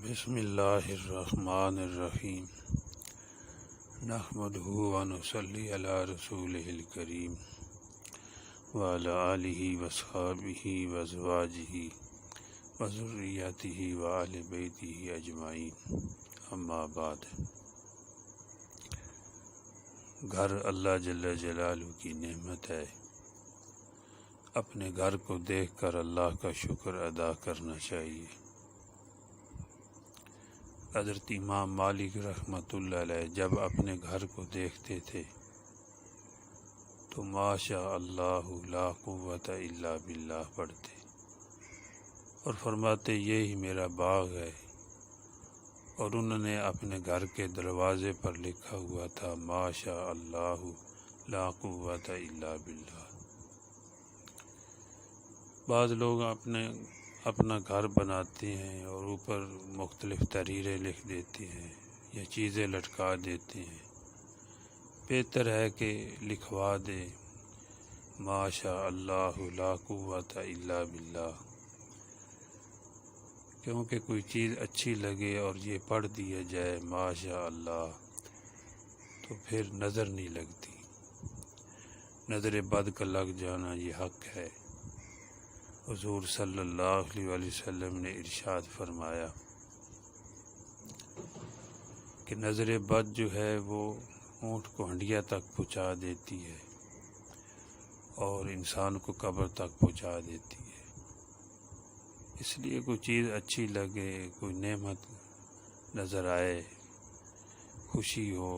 بسم اللہ الرحمن الرحیم نحمدہ و نصلی علی رسولہ الکریم وعلی آلہ وصحبہ وازواجہ وذریتہ وآل بیتہ اجمعین، اما بعد۔ گھر اللہ جل جلالہ کی نعمت ہے۔ اپنے گھر کو دیکھ کر اللہ کا شکر ادا کرنا چاہیے۔ حضرت امام مالک رحمۃ اللہ علیہ جب اپنے گھر کو دیکھتے تھے تو ماشاء اللہ لا قوت الا باللہ پڑھتے اور فرماتے یہی میرا باغ ہے، اور انہوں نے اپنے گھر کے دروازے پر لکھا ہوا تھا ماشاء اللہ لا قوت الا باللہ۔ بعض لوگ اپنا گھر بناتے ہیں اور اوپر مختلف تحریریں لکھ دیتے ہیں یا چیزیں لٹکا دیتے ہیں۔ بہتر ہے کہ لکھوا دے ماشاء اللہ لا قوت الا باللہ، کیونکہ کوئی چیز اچھی لگے اور یہ پڑھ دیا جائے ماشاء اللہ تو پھر نظر نہیں لگتی۔ نظر بد کا لگ جانا یہ حق ہے۔ حضور صلی اللہ علیہ وسلم نے ارشاد فرمایا کہ نظر بد جو ہے وہ اونٹ کو ہنڈیا تک پہنچا دیتی ہے اور انسان کو قبر تک پہنچا دیتی ہے۔ اس لیے کوئی چیز اچھی لگے، کوئی نعمت نظر آئے، خوشی ہو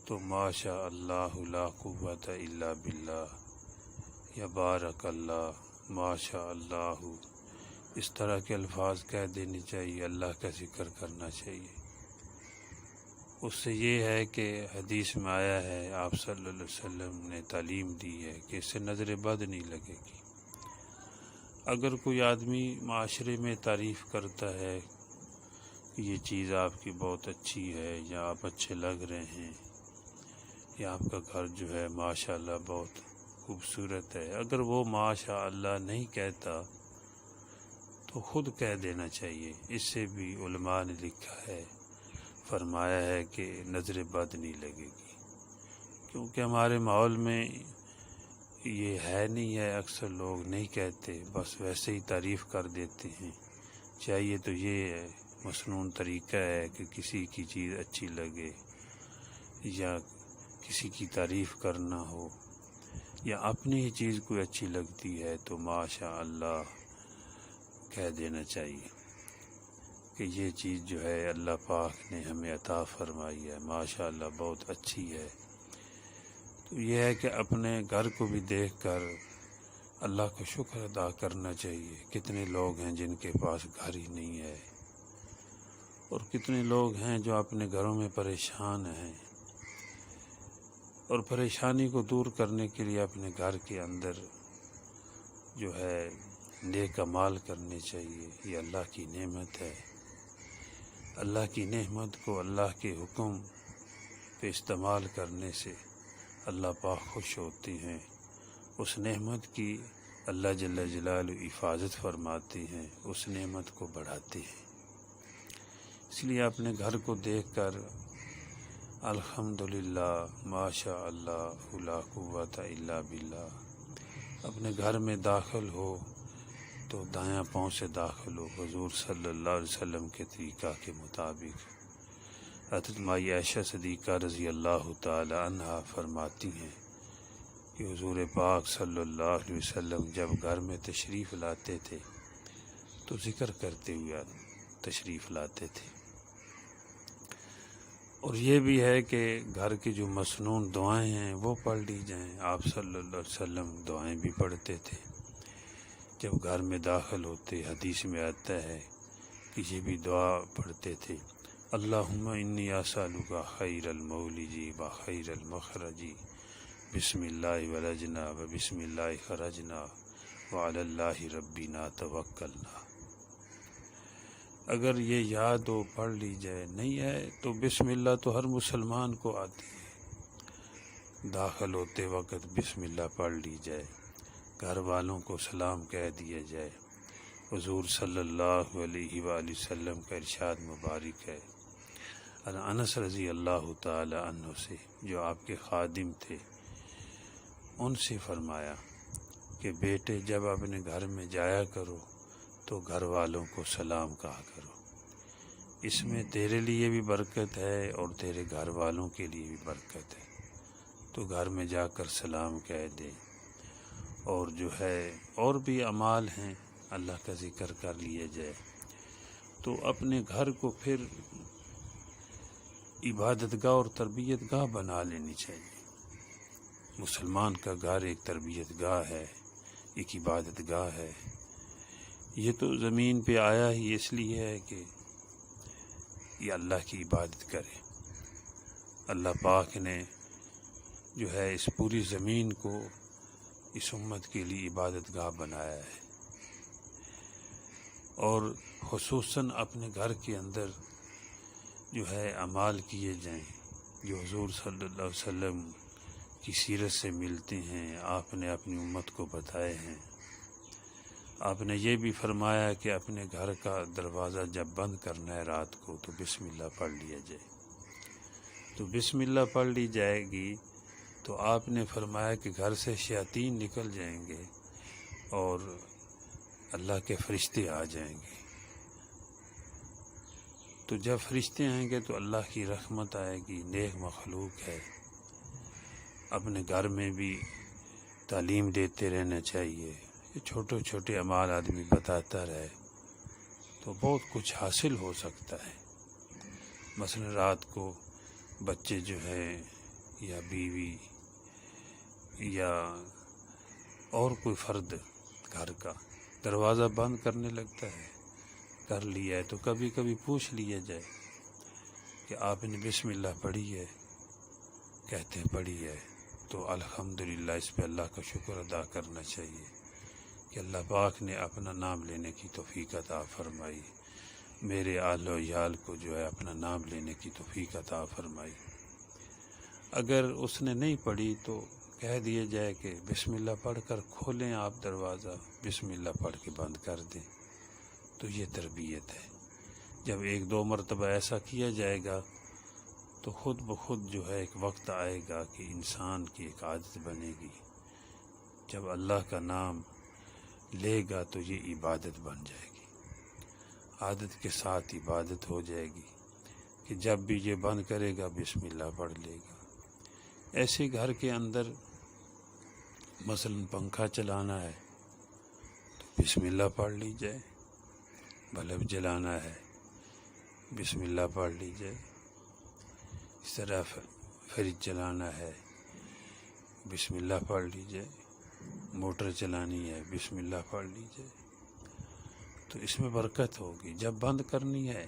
تو ماشاء اللہ لا قوت الا باللہ یا بارک اللہ، ماشاء اللہ، اس طرح کے الفاظ کہہ دینے چاہیے، اللہ کا ذکر کرنا چاہیے۔ اس سے یہ ہے کہ حدیث میں آیا ہے، آپ صلی اللہ علیہ وسلم نے تعلیم دی ہے کہ اس سے نظر بد نہیں لگے گی۔ اگر کوئی آدمی معاشرے میں تعریف کرتا ہے کہ یہ چیز آپ کی بہت اچھی ہے یا آپ اچھے لگ رہے ہیں یا آپ کا گھر جو ہے ماشاءاللہ بہت خوبصورت ہے، اگر وہ ماشاء اللہ نہیں کہتا تو خود کہہ دینا چاہیے۔ اس سے بھی علماء نے لکھا ہے، فرمایا ہے کہ نظر بد نہیں لگے گی، کیونکہ ہمارے ماحول میں یہ ہے نہیں ہے، اکثر لوگ نہیں کہتے، بس ویسے ہی تعریف کر دیتے ہیں۔ چاہیے تو یہ ہے، مسنون طریقہ ہے کہ کسی کی چیز اچھی لگے یا کسی کی تعریف کرنا ہو یا اپنی ہی چیز کوئی اچھی لگتی ہے تو ماشاء اللہ کہہ دینا چاہیے کہ یہ چیز جو ہے اللہ پاک نے ہمیں عطا فرمائی ہے، ماشاء اللہ بہت اچھی ہے۔ تو یہ ہے کہ اپنے گھر کو بھی دیکھ کر اللہ کا شکر ادا کرنا چاہیے۔ کتنے لوگ ہیں جن کے پاس گھر ہی نہیں ہے، اور کتنے لوگ ہیں جو اپنے گھروں میں پریشان ہیں، اور پریشانی کو دور کرنے کے لیے اپنے گھر کے اندر جو ہے نیک اعمال کرنے چاہیے۔ یہ اللہ کی نعمت ہے۔ اللہ کی نعمت کو اللہ کے حکم پہ استعمال کرنے سے اللہ پاک خوش ہوتے ہیں، اس نعمت کی اللہ جل جلالہ حفاظت فرماتے ہیں، اس نعمت کو بڑھاتے ہیں۔ اس لیے اپنے گھر کو دیکھ کر الحمدللہ ماشاء اللہ لا قوت الا باللہ، اپنے گھر میں داخل ہو تو دایاں پاؤں سے داخل ہو، حضور صلی اللہ علیہ وسلم کے طریقہ کے مطابق۔ حضرت مائی عائشہ صدیقہ رضی اللہ تعالی عنہا فرماتی ہیں کہ حضور پاک صلی اللہ علیہ وسلم جب گھر میں تشریف لاتے تھے تو ذکر کرتے ہوئے تشریف لاتے تھے۔ اور یہ بھی ہے کہ گھر کی جو مسنون دعائیں ہیں وہ پڑھ لی جائیں۔ آپ صلی اللہ علیہ وسلم دعائیں بھی پڑھتے تھے جب گھر میں داخل ہوتے۔ حدیث میں آتا ہے کہ یہ بھی دعا پڑھتے تھے، اللہم انی اسألک خیر المولج و خیر المخرج، بسم اللہ ولجنا و بسم اللہ خرجنا وعلی اللہ ربنا توکلنا۔ اگر یہ یاد ہو پڑھ لی جائے، نہیں ہے تو بسم اللہ تو ہر مسلمان کو آتی ہے، داخل ہوتے وقت بسم اللہ پڑھ لی جائے۔ گھر والوں کو سلام کہہ دیا جائے۔ حضور صلی اللہ علیہ وآلہ وسلم کا ارشاد مبارک ہے، انس رضی اللہ تعالی عنہ سے، جو آپ کے خادم تھے، ان سے فرمایا کہ بیٹے جب اپنے گھر میں جایا کرو تو گھر والوں کو سلام کہا کرو، اس میں تیرے لیے بھی برکت ہے اور تیرے گھر والوں کے لیے بھی برکت ہے، تو گھر میں جا کر سلام کہہ دے۔ اور جو ہے اور بھی اعمال ہیں، اللہ کا ذکر کر لیا جائے تو اپنے گھر کو پھر عبادت گاہ اور تربیت گاہ بنا لینی چاہیے۔ مسلمان کا گھر ایک تربیت گاہ ہے، ایک عبادت گاہ ہے۔ یہ تو زمین پہ آیا ہی اس لیے ہے کہ یہ اللہ کی عبادت کرے۔ اللہ پاک نے جو ہے اس پوری زمین کو اس امت کے لیے عبادت گاہ بنایا ہے، اور خصوصاً اپنے گھر کے اندر جو ہے اعمال کیے جائیں جو حضور صلی اللہ علیہ وسلم کی سیرت سے ملتے ہیں، آپ نے اپنی امت کو بتائے ہیں۔ آپ نے یہ بھی فرمایا کہ اپنے گھر کا دروازہ جب بند کرنا ہے رات کو تو بسم اللہ پڑھ لیا جائے، تو بسم اللہ پڑھ لی جائے گی تو آپ نے فرمایا کہ گھر سے شیاطین نکل جائیں گے اور اللہ کے فرشتے آ جائیں گے۔ تو جب فرشتے آئیں گے تو اللہ کی رحمت آئے گی، نیک مخلوق ہے۔ اپنے گھر میں بھی تعلیم دیتے رہنا چاہیے، یہ چھوٹے چھوٹے اعمال آدمی بتاتا رہے تو بہت کچھ حاصل ہو سکتا ہے۔ مثلا رات کو بچے جو ہے یا بیوی یا اور کوئی فرد گھر کا دروازہ بند کرنے لگتا ہے، کر لیا ہے تو کبھی کبھی پوچھ لیا جائے کہ آپ نے بسم اللہ پڑھی ہے، کہتے ہیں پڑھی ہے، تو الحمدللہ اس پہ اللہ کا شکر ادا کرنا چاہیے کہ اللہ پاک نے اپنا نام لینے کی توفیق عطا فرمائی، میرے اہل و عیال کو جو ہے اپنا نام لینے کی توفیق عطا فرمائی۔ اگر اس نے نہیں پڑھی تو کہہ دیا جائے کہ بسم اللہ پڑھ کر کھولیں آپ دروازہ، بسم اللہ پڑھ کے بند کر دیں، تو یہ تربیت ہے۔ جب ایک دو مرتبہ ایسا کیا جائے گا تو خود بخود جو ہے ایک وقت آئے گا کہ انسان کی ایک عادت بنے گی، جب اللہ کا نام لے گا تو یہ عبادت بن جائے گی، عادت کے ساتھ عبادت ہو جائے گی کہ جب بھی یہ بند کرے گا بسم اللہ پڑھ لے گا۔ ایسے گھر کے اندر مثلا پنکھا چلانا ہے تو بسم اللہ پڑھ لی جائے، بلب جلانا ہے بسم اللہ پڑھ لی جائے، اس طرح فریج چلانا ہے بسم اللہ پڑھ لی جائے، موٹر چلانی ہے بسم اللہ پڑھ لی جائے، تو اس میں برکت ہوگی۔ جب بند کرنی ہے،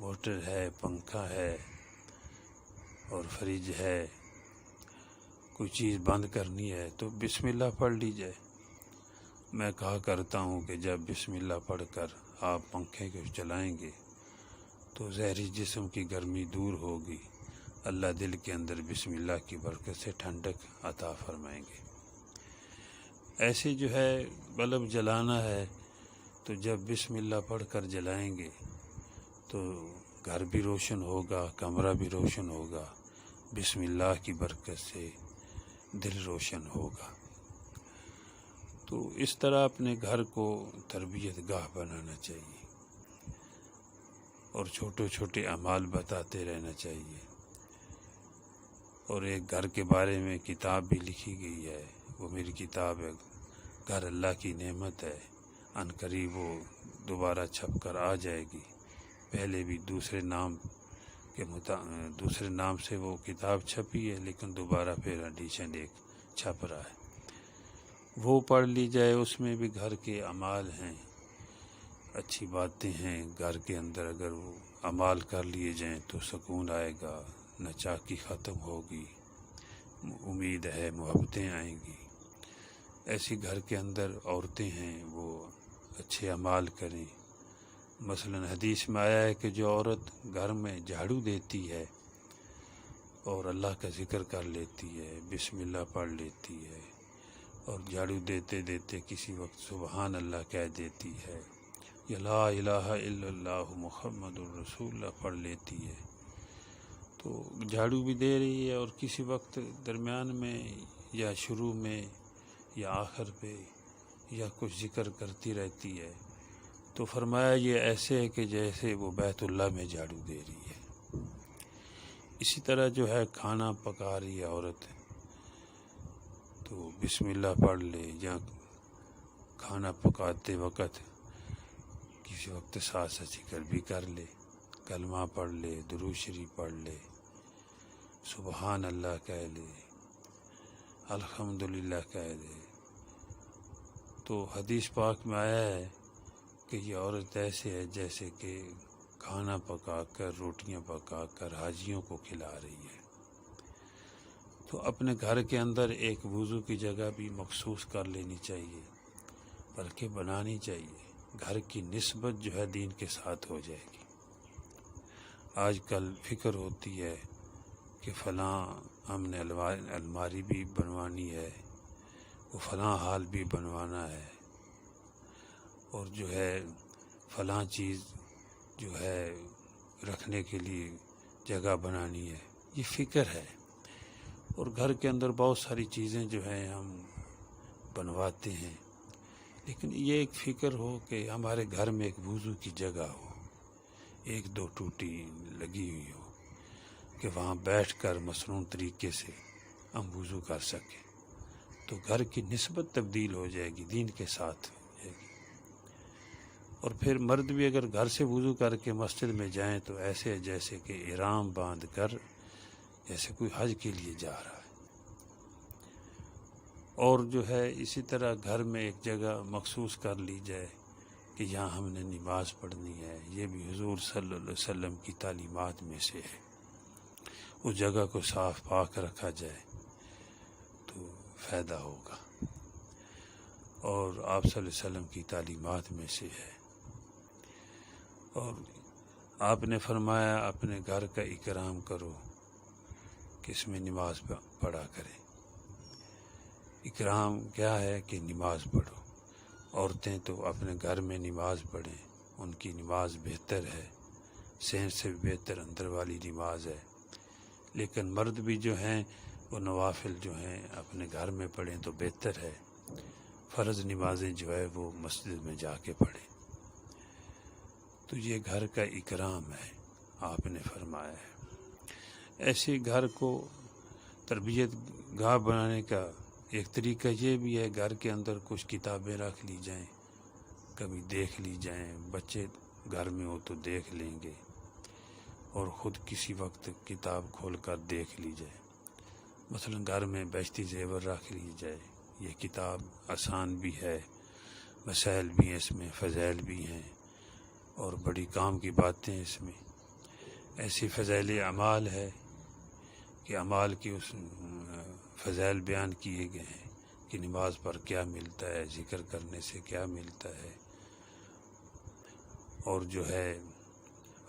موٹر ہے، پنکھا ہے اور فریج ہے، کوئی چیز بند کرنی ہے تو بسم اللہ پڑھ لی جائے۔ میں کہا کرتا ہوں کہ جب بسم اللہ پڑھ کر آپ پنکھے کو چلائیں گے تو ظاہری جسم کی گرمی دور ہوگی، اللہ دل کے اندر بسم اللہ کی برکت سے ٹھنڈک عطا فرمائیں گے۔ ایسے جو ہے بلب جلانا ہے تو جب بسم اللہ پڑھ کر جلائیں گے تو گھر بھی روشن ہوگا، کمرہ بھی روشن ہوگا، بسم اللہ کی برکت سے دل روشن ہوگا۔ تو اس طرح اپنے گھر کو تربیت گاہ بنانا چاہیے اور چھوٹے چھوٹے اعمال بتاتے رہنا چاہیے۔ اور ایک گھر کے بارے میں کتاب بھی لکھی گئی ہے، وہ میری کتاب ہے گھر اللہ کی نعمت ہے، ان قریب وہ دوبارہ چھپ کر آ جائے گی، پہلے بھی دوسرے نام سے وہ کتاب چھپی ہے لیکن دوبارہ پھر ایڈیشن ایک چھپ رہا ہے، وہ پڑھ لی جائے۔ اس میں بھی گھر کے اعمال ہیں، اچھی باتیں ہیں، گھر کے اندر اگر وہ اعمال کر لیے جائیں تو سکون آئے گا، ناچاکی ختم ہوگی، امید ہے محبتیں آئیں گی۔ ایسی گھر کے اندر عورتیں ہیں وہ اچھے اعمال کریں۔ مثلا حدیث میں آیا ہے کہ جو عورت گھر میں جھاڑو دیتی ہے اور اللہ کا ذکر کر لیتی ہے، بسم اللہ پڑھ لیتی ہے اور جھاڑو دیتے دیتے کسی وقت سبحان اللہ کہہ دیتی ہے یا لا الہ الا اللہ محمد الرسول اللہ پڑھ لیتی ہے، تو جھاڑو بھی دے رہی ہے اور کسی وقت درمیان میں یا شروع میں یا آخر پہ یا کچھ ذکر کرتی رہتی ہے، تو فرمایا یہ ایسے ہے کہ جیسے وہ بیت اللہ میں جھاڑو دے رہی ہے۔ اسی طرح جو ہے کھانا پکا رہی ہے عورت، تو بسم اللہ پڑھ لے، یا کھانا پکاتے وقت کسی وقت ساتھ ذکر بھی کر لے، کلمہ پڑھ لے، درود شریف پڑھ لے، سبحان اللہ کہہ لے، الحمدللہ کہہ لے۔ تو حدیث پاک میں آیا ہے کہ یہ عورت ایسے ہے جیسے کہ کھانا پکا کر، روٹیاں پکا کر حاجیوں کو کھلا رہی ہے۔ تو اپنے گھر کے اندر ایک وضو کی جگہ بھی مخصوص کر لینی چاہیے، بلکہ بنانی چاہیے۔ گھر کی نسبت جو ہے دین کے ساتھ ہو جائے گی۔ آج کل فکر ہوتی ہے کہ فلاں ہم نے الماری بھی بنوانی ہے، وہ فلاں حال بھی بنوانا ہے، اور جو ہے فلاں چیز جو ہے رکھنے کے لیے جگہ بنانی ہے، یہ فکر ہے۔ اور گھر کے اندر بہت ساری چیزیں جو ہیں ہم بنواتے ہیں، لیکن یہ ایک فکر ہو کہ ہمارے گھر میں ایک وضو کی جگہ ہو، ایک دو ٹوٹی لگی ہوئی ہو کہ وہاں بیٹھ کر مصنون طریقے سے ہم وضو کر سکیں، تو گھر کی نسبت تبدیل ہو جائے گی، دین کے ساتھ ہو جائے گی۔ اور پھر مرد بھی اگر گھر سے وضو کر کے مسجد میں جائیں تو ایسے جیسے کہ احرام باندھ کر جیسے کوئی حج کے لیے جا رہا ہے۔ اور جو ہے اسی طرح گھر میں ایک جگہ مخصوص کر لی جائے کہ یہاں ہم نے نماز پڑھنی ہے، یہ بھی حضور صلی اللہ علیہ وسلم کی تعلیمات میں سے ہے۔ اس جگہ کو صاف پاک رکھا جائے تو فائدہ ہوگا، اور آپ صلی اللہ علیہ وسلم کی تعلیمات میں سے ہے۔ اور آپ نے فرمایا اپنے گھر کا اکرام کرو کہ اس میں نماز پڑھا کرے۔ اکرام کیا ہے کہ نماز پڑھو۔ عورتیں تو اپنے گھر میں نماز پڑھیں، ان کی نماز بہتر ہے، صحت سے بھی بہتر اندر والی نماز ہے، لیکن مرد بھی جو ہیں وہ نوافل جو ہیں اپنے گھر میں پڑھیں تو بہتر ہے، فرض نمازیں جو ہے وہ مسجد میں جا کے پڑھیں۔ تو یہ گھر کا اکرام ہے، آپ نے فرمایا ہے۔ ایسے گھر کو تربیت گاہ بنانے کا ایک طریقہ یہ بھی ہے، گھر کے اندر کچھ کتابیں رکھ لی جائیں، کبھی دیکھ لی جائیں، بچے گھر میں ہو تو دیکھ لیں گے، اور خود کسی وقت کتاب کھول کر دیکھ لی جائے۔ مثلا گھر میں بیشتی زیور رکھ لی جائے، یہ کتاب آسان بھی ہے، مسائل بھی ہیں اس میں، فضائل بھی ہیں، اور بڑی کام کی باتیں اس میں۔ ایسی فضائل اعمال ہے کہ اعمال کی اس فضائل بیان کیے گئے ہیں کہ نماز پر کیا ملتا ہے، ذکر کرنے سے کیا ملتا ہے، اور جو ہے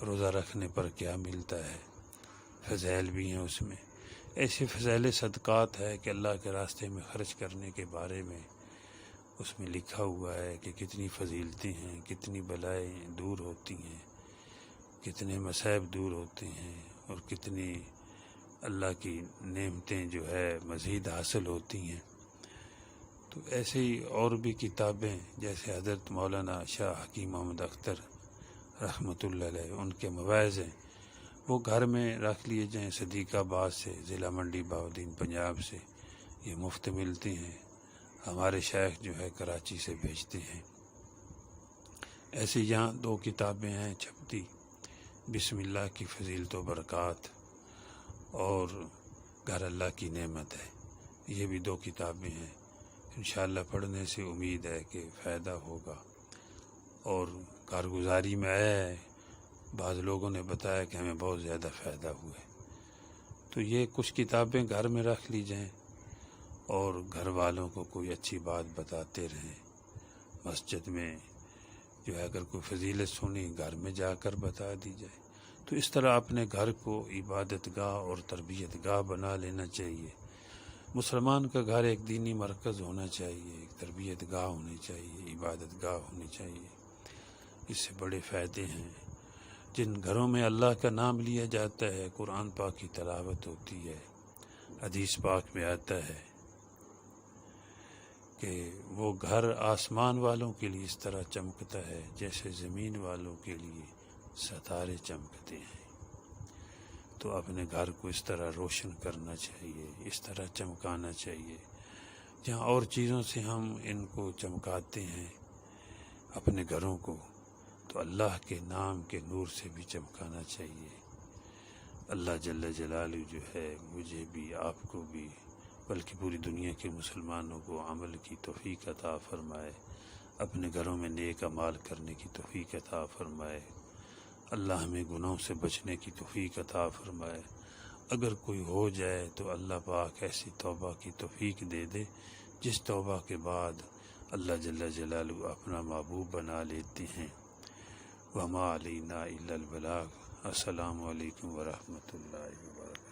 روزہ رکھنے پر کیا ملتا ہے، فضائل بھی ہیں اس میں۔ ایسی فضائل صدقات ہے کہ اللہ کے راستے میں خرچ کرنے کے بارے میں اس میں لکھا ہوا ہے کہ کتنی فضیلتیں ہیں، کتنی بلائیں دور ہوتی ہیں، کتنے مصائب دور ہوتے ہیں، اور کتنی اللہ کی نعمتیں جو ہے مزید حاصل ہوتی ہیں۔ تو ایسے ہی اور بھی کتابیں جیسے حضرت مولانا شاہ حکیم محمد اختر رحمۃ اللہ علیہ ان کے مواعظ ہیں، وہ گھر میں رکھ لیے جائیں۔ صدیق آباد سے، ضلع منڈی بہاؤالدین پنجاب سے یہ مفت ملتے ہیں، ہمارے شیخ جو ہے کراچی سے بھیجتے ہیں۔ ایسے یہاں دو کتابیں ہیں چھپتی، بسم اللہ کی فضیلت و برکات اور گھر اللہ کی نعمت ہے، یہ بھی دو کتابیں ہیں۔ انشاءاللہ پڑھنے سے امید ہے کہ فائدہ ہوگا۔ اور کارگزاری میں آیا ہے، بعض لوگوں نے بتایا کہ ہمیں بہت زیادہ فائدہ ہوا ہے۔ تو یہ کچھ کتابیں گھر میں رکھ لی جائیں، اور گھر والوں کو کوئی اچھی بات بتاتے رہیں۔ مسجد میں جو ہے اگر کوئی فضیلت سنی، گھر میں جا کر بتا دی جائے۔ تو اس طرح اپنے گھر کو عبادت گاہ اور تربیت گاہ بنا لینا چاہیے۔ مسلمان کا گھر ایک دینی مرکز ہونا چاہیے، ایک تربیت گاہ ہونی چاہیے، عبادت گاہ ہونی چاہیے۔ اس سے بڑے فائدے ہیں۔ جن گھروں میں اللہ کا نام لیا جاتا ہے، قرآن پاک کی تلاوت ہوتی ہے، حدیث پاک میں آتا ہے کہ وہ گھر آسمان والوں کے لیے اس طرح چمکتا ہے جیسے زمین والوں کے لیے ستارے چمکتے ہیں۔ تو اپنے گھر کو اس طرح روشن کرنا چاہیے، اس طرح چمکانا چاہیے۔ جہاں اور چیزوں سے ہم ان کو چمکاتے ہیں اپنے گھروں کو، تو اللہ کے نام کے نور سے بھی چمکانا چاہیے۔ اللہ جل جلالہ جو ہے مجھے بھی، آپ کو بھی، بلکہ پوری دنیا کے مسلمانوں کو عمل کی توفیق عطا فرمائے، اپنے گھروں میں نیک اعمال کرنے کی توفیق عطا فرمائے۔ اللہ ہمیں گناہوں سے بچنے کی توفیق عطا فرمائے۔ اگر کوئی ہو جائے تو اللہ پاک ایسی توبہ کی توفیق دے دے جس توبہ کے بعد اللہ جل جلالہ اپنا محبوب بنا لیتے ہیں۔ وما علینا الا البلاغ۔ السلام علیکم ورحمۃ اللہ وبرکاتہ۔